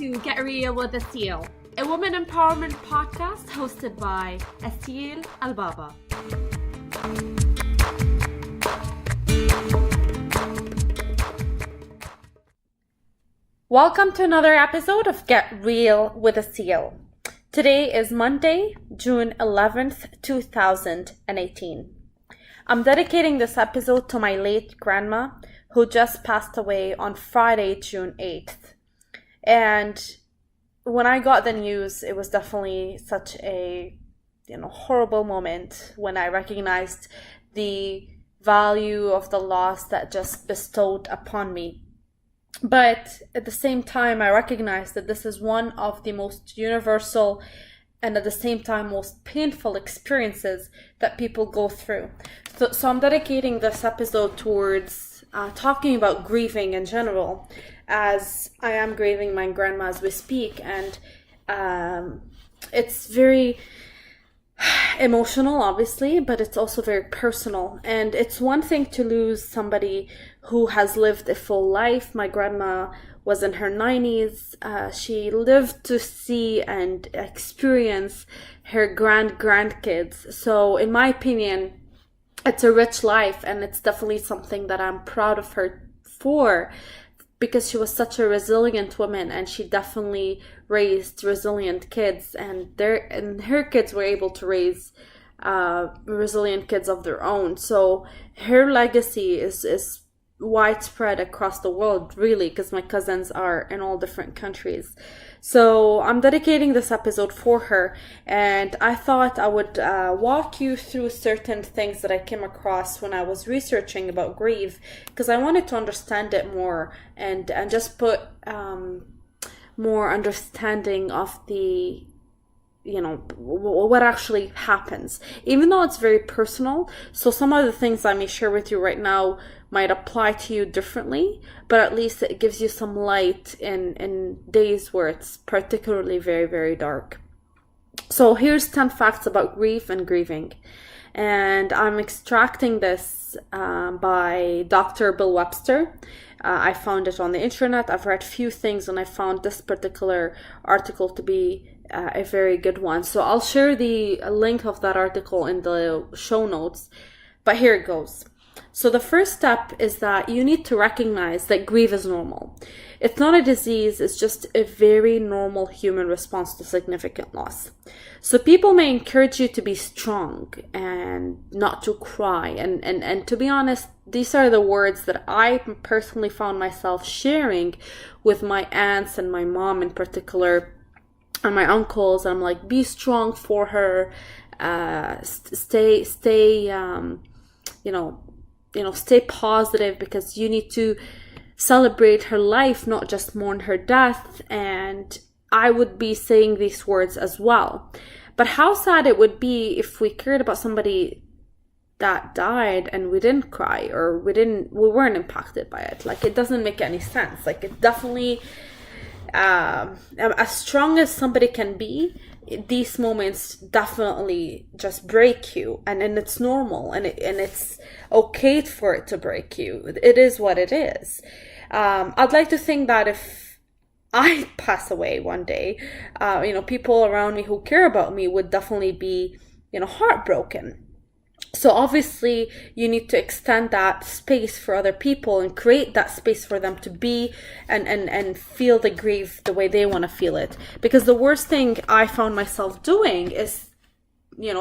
to Get Real with Asil, a woman empowerment podcast hosted by Asil Al-Baba. Welcome to another episode of Get Real with Asil. Today is Monday, June 11th, 2018. I'm dedicating this episode to my late grandma, who just passed away on Friday, June 8th. And when I got the news, it was definitely such a horrible moment when I recognized the value of the loss that just bestowed upon me. But at the same time, I recognized that this is one of the most universal and at the same time most painful experiences that people go through. So I'm dedicating this episode towards talking about grieving in general, as I am grieving my grandma as we speak, and it's very emotional, obviously, but it's also very personal. And it's one thing to lose somebody who has lived a full life. My grandma was in her 90s. She lived to see and experience her grandkids. So in my opinion, it's a rich life, and it's definitely something that I'm proud of her for, because she was such a resilient woman, and she definitely raised resilient kids, and her kids were able to raise resilient kids of their own. So her legacy is widespread across the world, really, because my cousins are in all different countries. So I'm dedicating this episode for her, and I thought I would walk you through certain things that I came across when I was researching about grief, because I wanted to understand it more and just put more understanding of the what actually happens, even though it's very personal. So some of the things I may share with you right now might apply to you differently, but at least it gives you some light in days where it's particularly very, very dark. So here's 10 facts about grief and grieving, and I'm extracting this by Dr. Bill Webster. I found it on the internet. I've read few things, and I found this particular article to be a very good one. So I'll share the link of that article in the show notes, but here it goes. So the first step is that you need to recognize that grief is normal. It's not a disease, it's just a very normal human response to significant loss. So people may encourage you to be strong and not to cry. And to be honest, these are the words that I personally found myself sharing with my aunts and my mom in particular, and my uncles. I'm like, be strong for her, stay positive, because you need to celebrate her life, not just mourn her death. And I would be saying these words as well. But how sad it would be if we cared about somebody that died and we didn't cry, or we weren't impacted by it. Like, it doesn't make any sense. Like, it definitely, as strong as somebody can be, these moments definitely just break you, and it's normal, and it's okay for it to break you. It is what it is. I'd like to think that if I pass away one day, people around me who care about me would definitely be, heartbroken. So obviously you need to extend that space for other people and create that space for them to be and feel the grief the way they want to feel it. Because the worst thing I found myself doing is,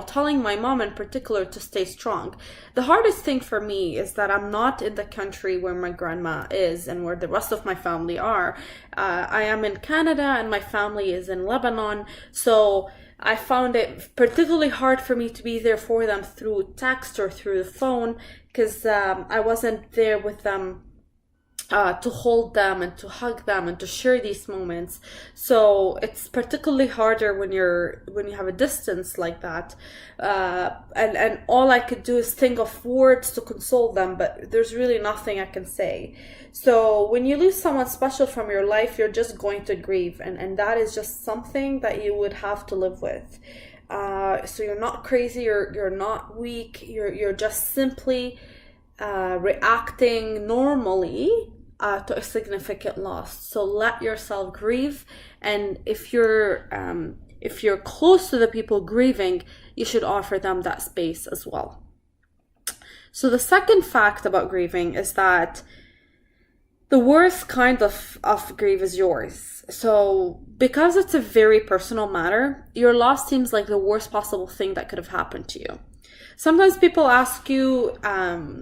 telling my mom in particular to stay strong. The hardest thing for me is that I'm not in the country where my grandma is and where the rest of my family are. I am in Canada, and my family is in Lebanon. So I found it particularly hard for me to be there for them through text or through the phone, because I wasn't there with them to hold them and to hug them and to share these moments. So it's particularly harder when you have a distance like that, and all I could do is think of words to console them, but there's really nothing I can say. So when you lose someone special from your life, you're just going to grieve, and that is just something that you would have to live with. So you're not crazy, you're not weak, you're just simply reacting normally to a significant loss. So let yourself grieve, and if you're close to the people grieving, you should offer them that space as well. So the second fact about grieving is that the worst kind of grief is yours. So because it's a very personal matter, your loss seems like the worst possible thing that could have happened to you. Sometimes people ask you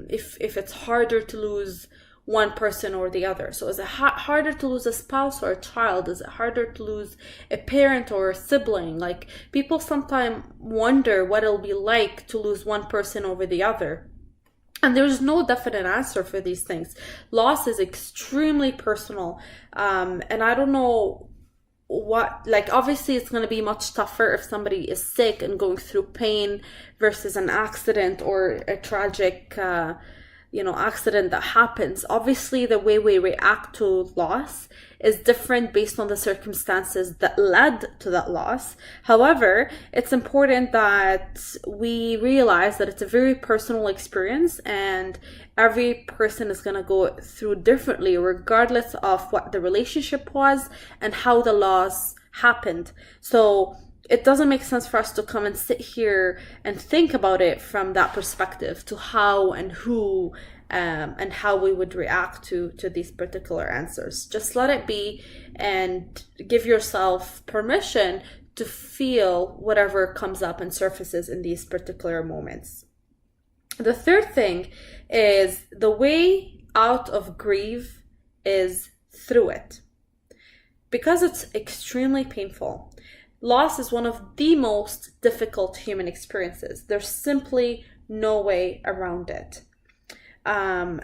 if it's harder to lose one person or the other. So is it harder to lose a spouse or a child? Is it harder to lose a parent or a sibling? Like, people sometimes wonder what it'll be like to lose one person over the other. And there's no definite answer for these things. Loss is extremely personal. And I don't know obviously it's going to be much tougher if somebody is sick and going through pain versus an accident or a tragic accident that happens. Obviously, the way we react to loss is different based on the circumstances that led to that loss. However, it's important that we realize that it's a very personal experience, and every person is going to go through differently, regardless of what the relationship was and how the loss happened. So it doesn't make sense for us to come and sit here and think about it from that perspective, to how and who and how we would react to these particular answers. Just let it be and give yourself permission to feel whatever comes up and surfaces in these particular moments. The third thing is the way out of grief is through it. Because it's extremely painful, loss is one of the most difficult human experiences. There's simply no way around it.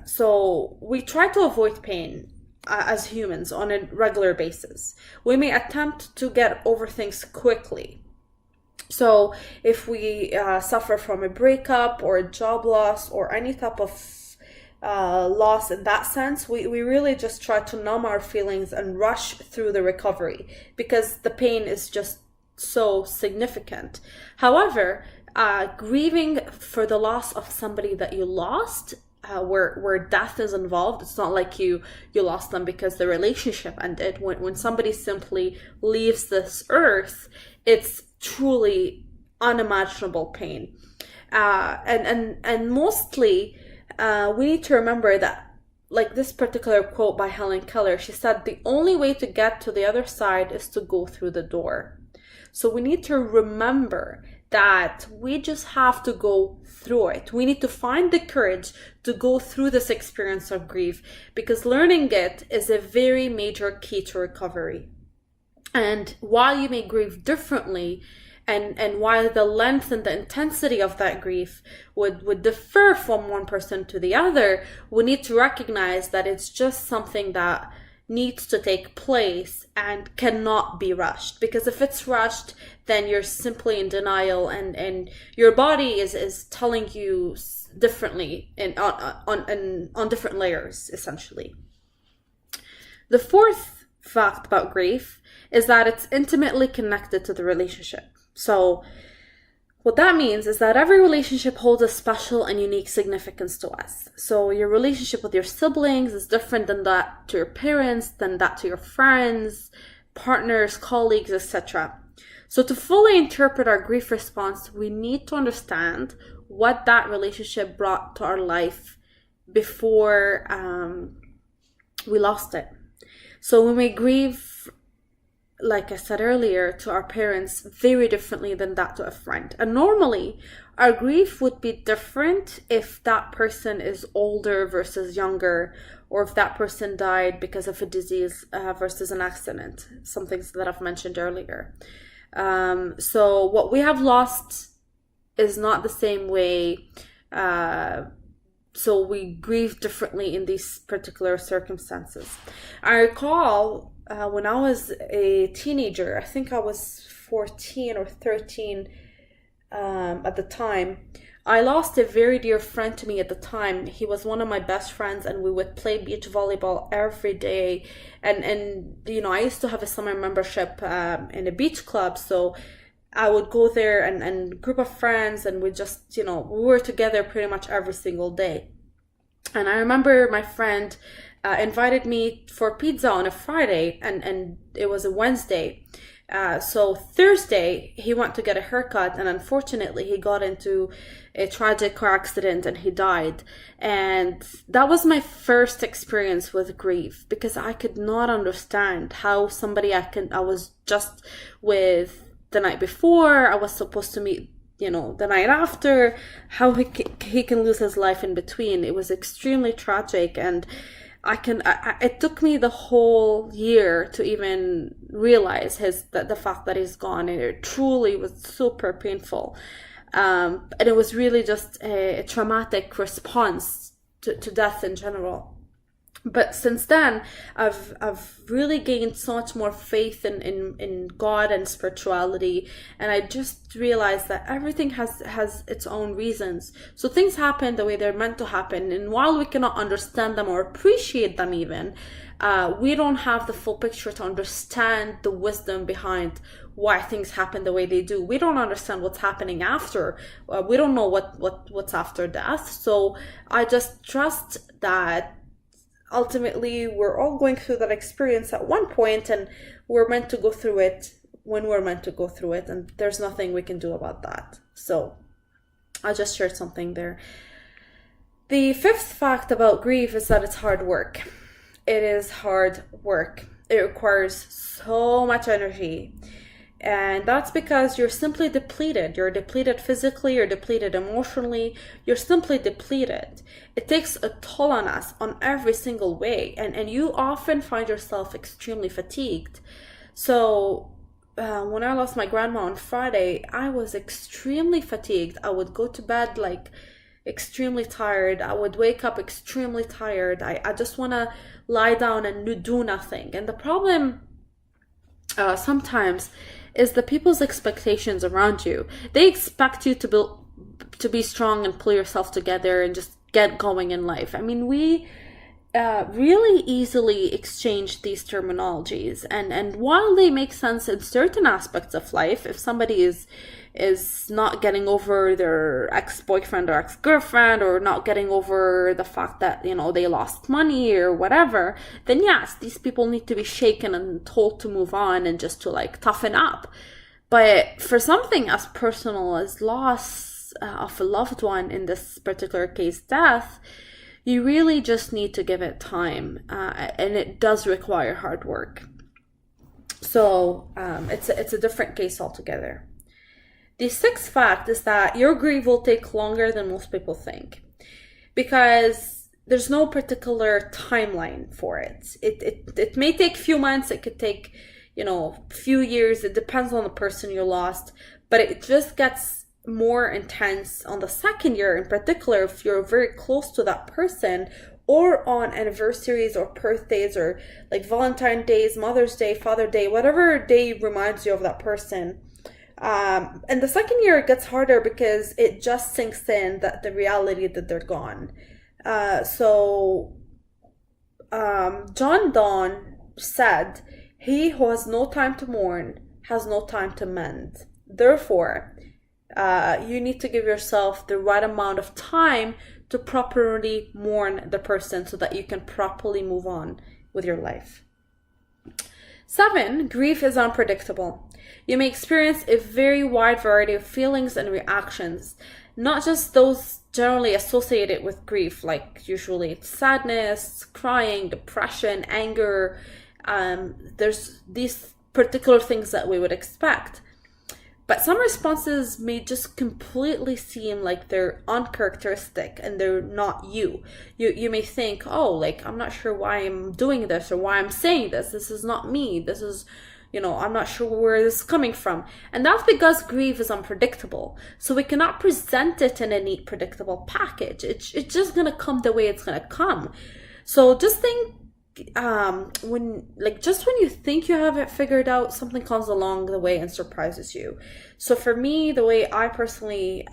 So we try to avoid pain as humans on a regular basis. We may attempt to get over things quickly. So if we suffer from a breakup or a job loss or any type of loss in that sense, we really just try to numb our feelings and rush through the recovery because the pain is just so significant. However, grieving for the loss of somebody that you lost, where death is involved, it's not like you lost them because the relationship ended. When somebody simply leaves this earth, it's truly unimaginable pain. And mostly, we need to remember that, like this particular quote by Helen Keller, she said, the only way to get to the other side is to go through the door. So we need to remember that we just have to go through it. We need to find the courage to go through this experience of grief, because learning it is a very major key to recovery. And while you may grieve differently, and while the length and the intensity of that grief would differ from one person to the other, we need to recognize that it's just something that needs to take place and cannot be rushed. Because if it's rushed, then you're simply in denial, and your body is telling you differently on different layers, essentially. The fourth fact about grief is that it's intimately connected to the relationship. So what that means is that every relationship holds a special and unique significance to us. So your relationship with your siblings is different than that to your parents, than that to your friends, partners, colleagues, etc. So to fully interpret our grief response, we need to understand what that relationship brought to our life before we lost it. So we may grieve, like I said earlier, to our parents very differently than that to a friend. And normally, our grief would be different if that person is older versus younger, or if that person died because of a disease versus an accident, some things that I've mentioned earlier. So what we have lost is not the same way. So we grieve differently in these particular circumstances. I recall when I was a teenager, I think I was 14 or 13 at the time, I lost a very dear friend to me at the time. He was one of my best friends, and we would play beach volleyball every day. And you know, I used to have a summer membership in a beach club, so I would go there and group of friends, and we just, you know, we were together pretty much every single day. And I remember my friend invited me for pizza on a Friday, and it was a Wednesday. So Thursday, he went to get a haircut, and unfortunately, he got into a tragic car accident and he died. And that was my first experience with grief, because I could not understand how somebody I was just with the night before, I was supposed to meet, the night after, how he can lose his life in between. It was extremely tragic, and it took me the whole year to even realize the fact that he's gone, and it truly was super painful. And it was really just a traumatic response to death in general. But since then, I've really gained so much more faith in God and spirituality, and I just realized that everything has its own reasons. So things happen the way they're meant to happen, and while we cannot understand them or appreciate them even, we don't have the full picture to understand the wisdom behind why things happen the way they do. We don't understand what's happening after. We don't know what's after death. So I just trust that ultimately we're all going through that experience at one point, and we're meant to go through it when we're meant to go through it, and there's nothing we can do about that. So I just shared something there. The fifth fact about grief is that it's hard work. It is hard work. It requires so much energy. And that's because you're simply depleted. You're depleted physically, you're depleted emotionally, you're simply depleted. It takes a toll on us on every single way. And you often find yourself extremely fatigued. So when I lost my grandma on Friday, I was extremely fatigued. I would go to bed extremely tired. I would wake up extremely tired. I just want to lie down and do nothing. And the problem sometimes is the people's expectations around you. They expect you to be strong and pull yourself together and just get going in life. I mean, we really easily exchange these terminologies, and while they make sense in certain aspects of life, if somebody is not getting over their ex-boyfriend or ex-girlfriend, or not getting over the fact that, they lost money or whatever, then yes, these people need to be shaken and told to move on and just to toughen up. But for something as personal as loss of a loved one, in this particular case, death, you really just need to give it time, and it does require hard work. So it's a different case altogether. The sixth fact is that your grief will take longer than most people think, because there's no particular timeline for it. It may take a few months, it could take, few years. It depends on the person you lost, but it just gets more intense on the second year, in particular if you're very close to that person, or on anniversaries or birthdays, or Valentine's Days, Mother's Day, Father's Day, whatever day reminds you of that person. And the second year it gets harder because it just sinks in that the reality that they're gone. John Donne said, "He who has no time to mourn has no time to mend." Therefore, you need to give yourself the right amount of time to properly mourn the person so that you can properly move on with your life. 7, grief is unpredictable. You may experience a very wide variety of feelings and reactions, not just those generally associated with grief, like usually it's sadness, crying, depression, anger. There's these particular things that we would expect. But some responses may just completely seem like they're uncharacteristic and they're not you. You may think, I'm not sure why I'm doing this or why I'm saying this. This is not me. This is, I'm not sure where this is coming from. And that's because grief is unpredictable. So we cannot present it in a neat, predictable package. It's just going to come the way it's going to come. So just think, when you think you have it figured out, something comes along the way and surprises you. So for me, the way I personally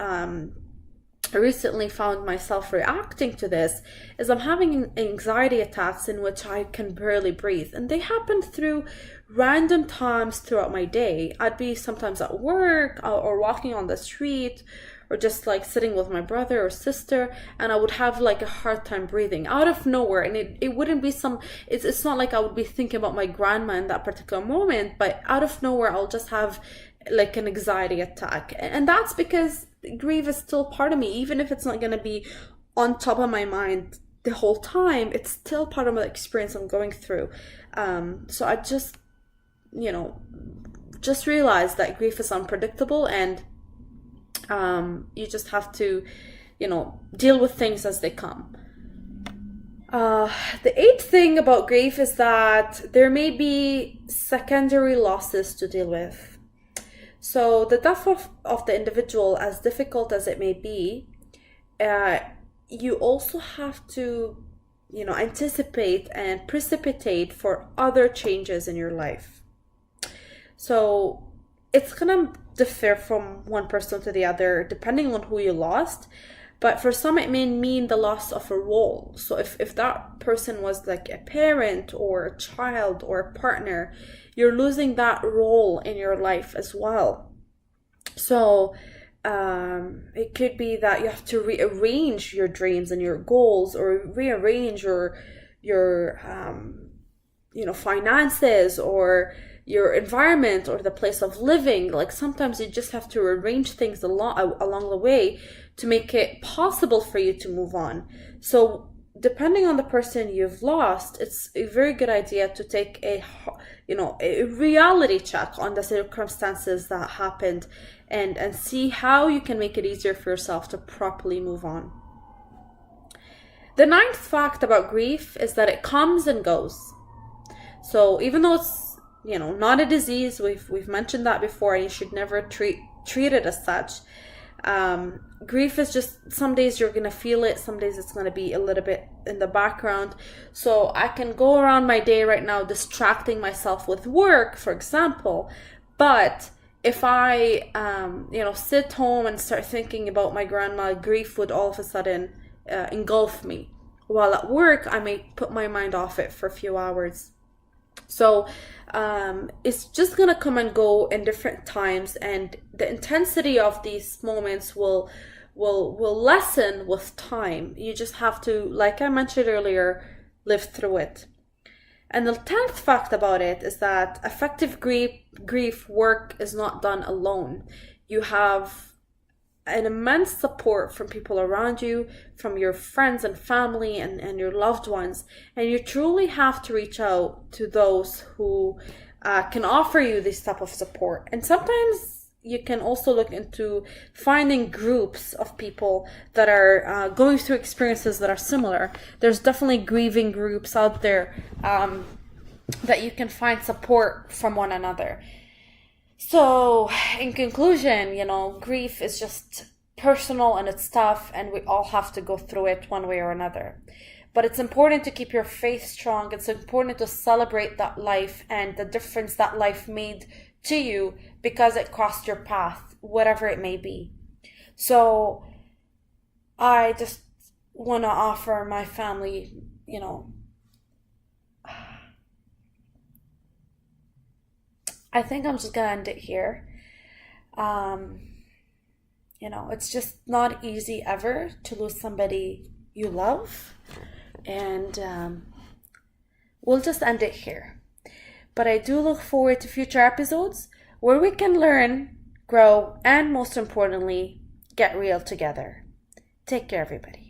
recently found myself reacting to this is I'm having anxiety attacks in which I can barely breathe, and they happen through random times throughout my day. I'd be sometimes at work or walking on the street or just like sitting with my brother or sister, and I would have like a hard time breathing out of nowhere. And it wouldn't be it's not like I would be thinking about my grandma in that particular moment, but out of nowhere I'll just have like an anxiety attack. And that's because grief is still part of me. Even if it's not going to be on top of my mind the whole time, it's still part of the experience I'm going through. So I just, just realize that grief is unpredictable, and you just have to, deal with things as they come. The eighth thing about grief is that there may be secondary losses to deal with. So the death of the individual, as difficult as it may be, you also have to, anticipate and precipitate for other changes in your life. So it's gonna differ from one person to the other depending on who you lost. But for some, it may mean the loss of a role. So if that person was like a parent or a child or a partner, you're losing that role in your life as well. So it could be that you have to rearrange your dreams and your goals, or rearrange your finances, or your environment, or the place of living. Like sometimes you just have to arrange things along the way to make it possible for you to move on. So depending on the person you've lost, it's a very good idea to take a reality check on the circumstances that happened, and see how you can make it easier for yourself to properly move on. The ninth fact about grief is that it comes and goes. So even though it's not a disease, we've mentioned that before, and you should never treat it as such. Grief is just, some days you're gonna feel it, some days it's gonna be a little bit in the background. So I can go around my day right now distracting myself with work, for example, but if I sit home and start thinking about my grandma, grief would all of a sudden engulf me. While at work, I may put my mind off it for a few hours. So it's just gonna come and go in different times, and the intensity of these moments will lessen with time. You just have to, like I mentioned earlier, live through it. And the 10th fact about it is that effective grief work is not done alone. You have an immense support from people around you, from your friends and family and your loved ones. And you truly have to reach out to those who can offer you this type of support. And sometimes you can also look into finding groups of people that are going through experiences that are similar. There's definitely grieving groups out there that you can find support from one another. So in conclusion, grief is just personal and it's tough, and we all have to go through it one way or another. But it's important to keep your faith strong. It's important to celebrate that life and the difference that life made to you, because it crossed your path, whatever it may be. So I just want to offer my family, I think I'm just gonna end it here. It's just not easy ever to lose somebody you love, and we'll just end it here. But I do look forward to future episodes where we can learn, grow, and most importantly, get real together. Take care, everybody.